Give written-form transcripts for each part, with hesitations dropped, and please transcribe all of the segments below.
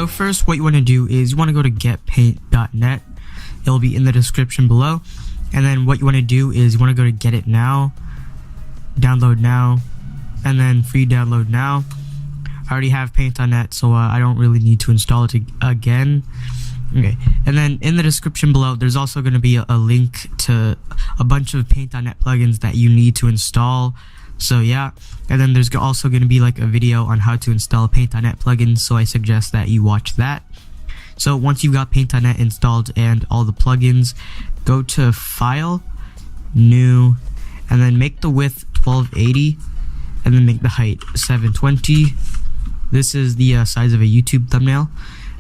So first, what you want to do is you want to go to getpaint.net. It'll be in the description below. And then what you want to do is you want to go to get it now, download now, and then free download now. I already have paint.net, so I don't really need to install it again. Okay, and then in the description below, there's also going to be a link to a bunch of paint.net plugins that you need to install. So yeah, and then there's also going to be like a video on how to install paint.net plugins, so I suggest that you watch that. So once you've got paint.net installed and all the plugins, go to File, New, and then make the width 1280, and then make the height 720. This is the size of a YouTube thumbnail.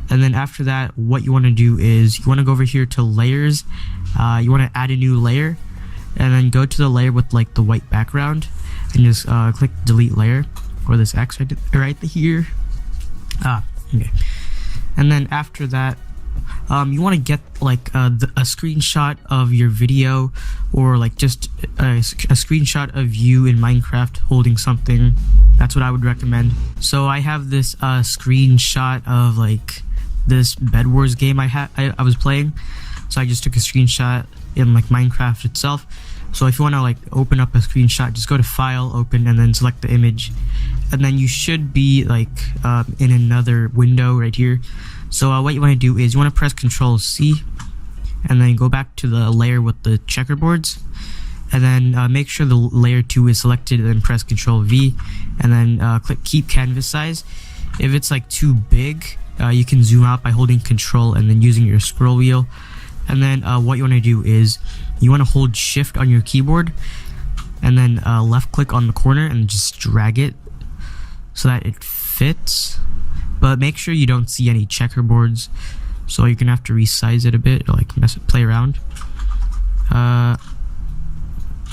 And then after that, what you want to do is you want to go over here to layers. You want to add a new layer, and then go to the layer with like the white background, and just click delete layer, or this X right here. Okay. And then after that, you want to get like a screenshot of your video, or like just a screenshot of you in Minecraft holding something. That's what I would recommend. So I have this screenshot of like this Bed Wars game I was playing. So I just took a screenshot in like Minecraft itself. So if you want to like open up a screenshot, just go to File, Open, and then select the image, and then you should be like in another window right here. So what you want to do is you want to press Ctrl+C, and then go back to the layer with the checkerboards, and then make sure the layer 2 is selected, and then press Ctrl+V, and then click Keep Canvas Size. If it's like too big, you can zoom out by holding Control and then using your scroll wheel. And then what you want to do is you want to hold Shift on your keyboard, and then left click on the corner and just drag it so that it fits. But make sure you don't see any checkerboards, so you're gonna have to resize it a bit, or like play around.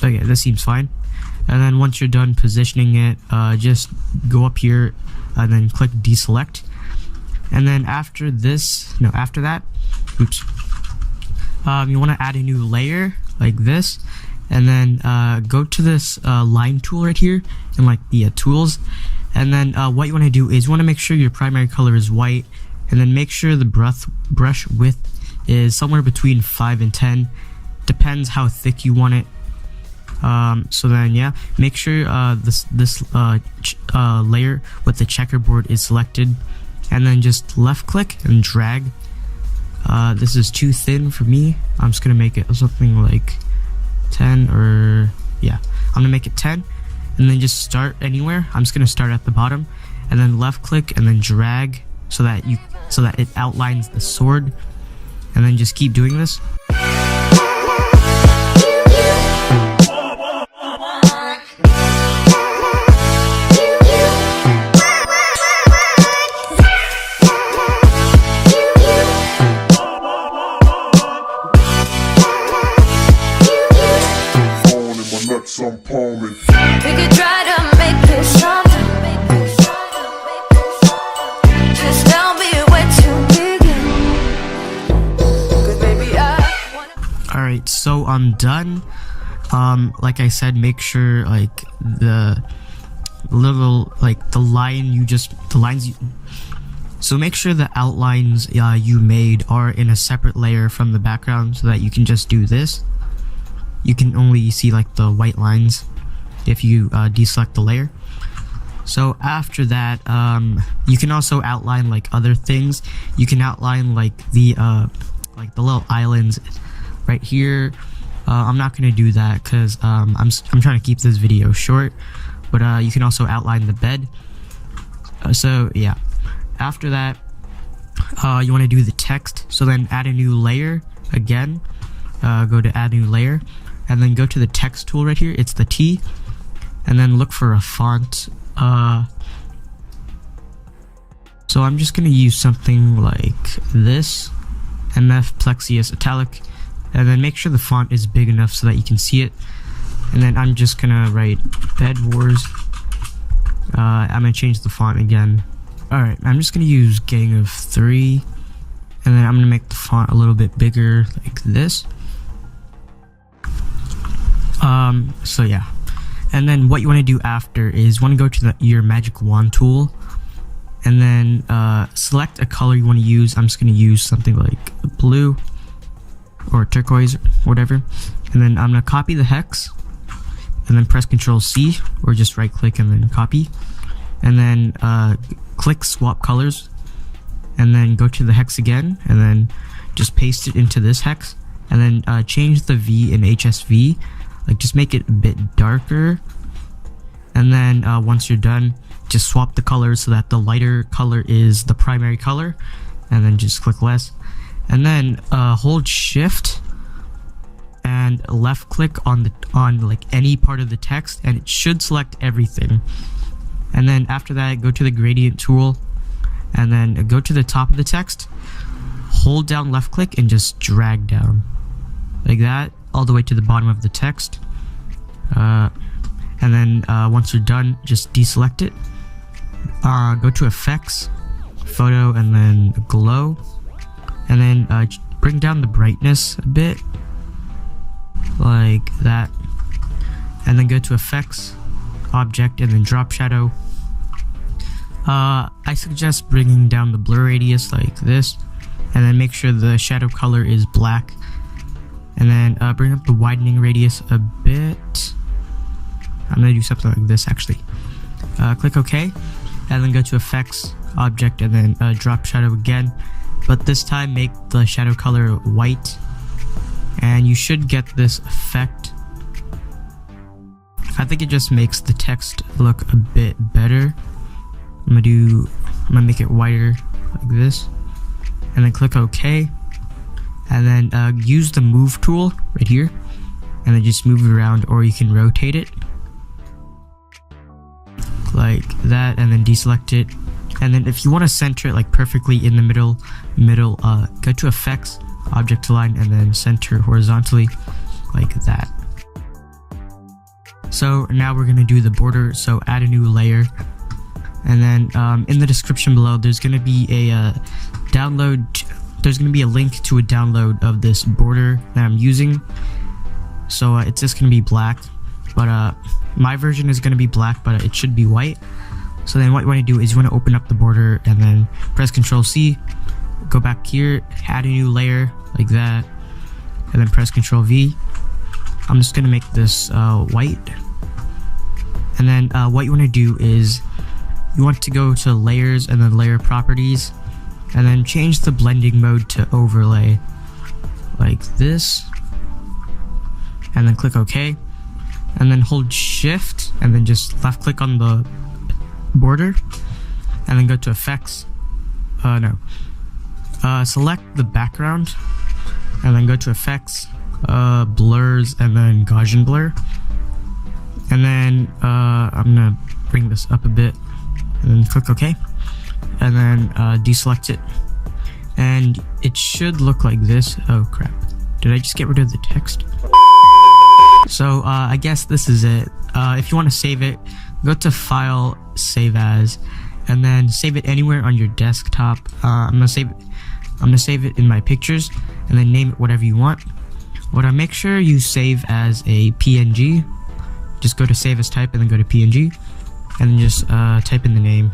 Okay, this seems fine. And then once you're done positioning it, just go up here and then click deselect. And then after that, you want to add a new layer like this, and then go to this line tool right here and like the tools. And then what you want to do is you want to make sure your primary color is white, and then make sure the brush width is somewhere between 5 and 10. Depends how thick you want it. So then yeah, make sure this layer with the checkerboard is selected, and then just left click and drag. This is too thin for me. I'm just gonna make it something like 10, or yeah, I'm gonna make it 10. And then just start anywhere. I'm just gonna start at the bottom, and then left click and then drag so that it outlines the sword, and then just keep doing this. We could try to make this something. Just tell me where to begin. 'Cause baby, Alright, so I'm done. Like I said, make sure like the little like the lines so make sure the outlines you made are in a separate layer from the background, so that you can just do this. You can only see like the white lines if you deselect the layer. So after that, you can also outline like other things. You can outline like the little islands right here. I'm not gonna do that because I'm trying to keep this video short. But you can also outline the bed. So yeah, after that, you want to do the text. So then add a new layer again. Go to add new layer, and then go to the text tool right here. It's the T, and then look for a font. So I'm just gonna use something like this, MF Plexius Italic, and then make sure the font is big enough so that you can see it. And then I'm just gonna write Bed Wars. I'm gonna change the font again. Alright, I'm just gonna use Gang of 3, and then I'm gonna make the font a little bit bigger like this. So yeah, and then what you want to do after is you want to go to your magic wand tool, and then select a color you want to use. I'm just going to use something like blue or turquoise or whatever, and then I'm going to copy the hex and then press Ctrl C, or just right click and then copy, and then click swap colors, and then go to the hex again and then just paste it into this hex, and then change the V in HSV, like just make it a bit darker, and then once you're done, just swap the colors so that the lighter color is the primary color, and then just click less, and then hold shift and left click on like any part of the text, and it should select everything. And then after that, go to the gradient tool and then go to the top of the text, hold down left click and just drag down like that all the way to the bottom of the text, and then once you're done, just deselect it, go to effects, photo, and then glow, and then bring down the brightness a bit like that, and then go to effects, object, and then drop shadow. I suggest bringing down the blur radius like this, and then make sure the shadow color is black, and then bring up the widening radius a bit. I'm gonna do something like this actually. Click OK, and then go to effects, object, and then drop shadow again, but this time make the shadow color white, and you should get this effect. I think it just makes the text look a bit better. I'm gonna make it whiter like this, and then click OK, and then use the move tool right here, and then just move it around, or you can rotate it like that, and then deselect it. And then if you want to center it like perfectly in the middle, go to effects, object align, and then center horizontally like that. So now we're gonna do the border. So add a new layer, and then in the description below there's gonna be a there's gonna be a link to a download of this border that I'm using. So it's just gonna be black, but my version is gonna be black, but it should be white. So then what you want to do is you want to open up the border and then press Ctrl C, go back here, add a new layer like that, and then press Ctrl V. I'm just gonna make this white, and then what you want to do is you want to go to layers and then layer properties, and then change the blending mode to overlay like this, and then click OK, and then hold shift and then just left click on the border, and then go to effects, select the background, and then go to effects, blurs, and then Gaussian blur, and then I'm gonna bring this up a bit, and then click OK, and then deselect it, and it should look like this. Oh crap, did I just get rid of the text? So I guess this is it. If you want to save it, go to file, save as, and then save it anywhere on your desktop. I'm gonna save it in my pictures, and then name it whatever you want. Make sure you save as a PNG. Just go to save as type, and then go to PNG, and then just type in the name,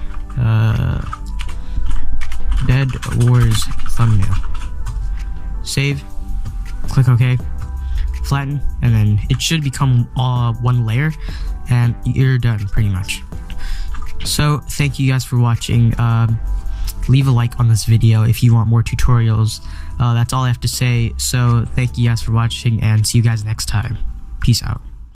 Bed Wars thumbnail. Save, click OK, flatten, and then it should become one layer, and you're done pretty much. So thank you guys for watching. Leave a like on this video if you want more tutorials. That's all I have to say. So thank you guys for watching, and see you guys next time. Peace out.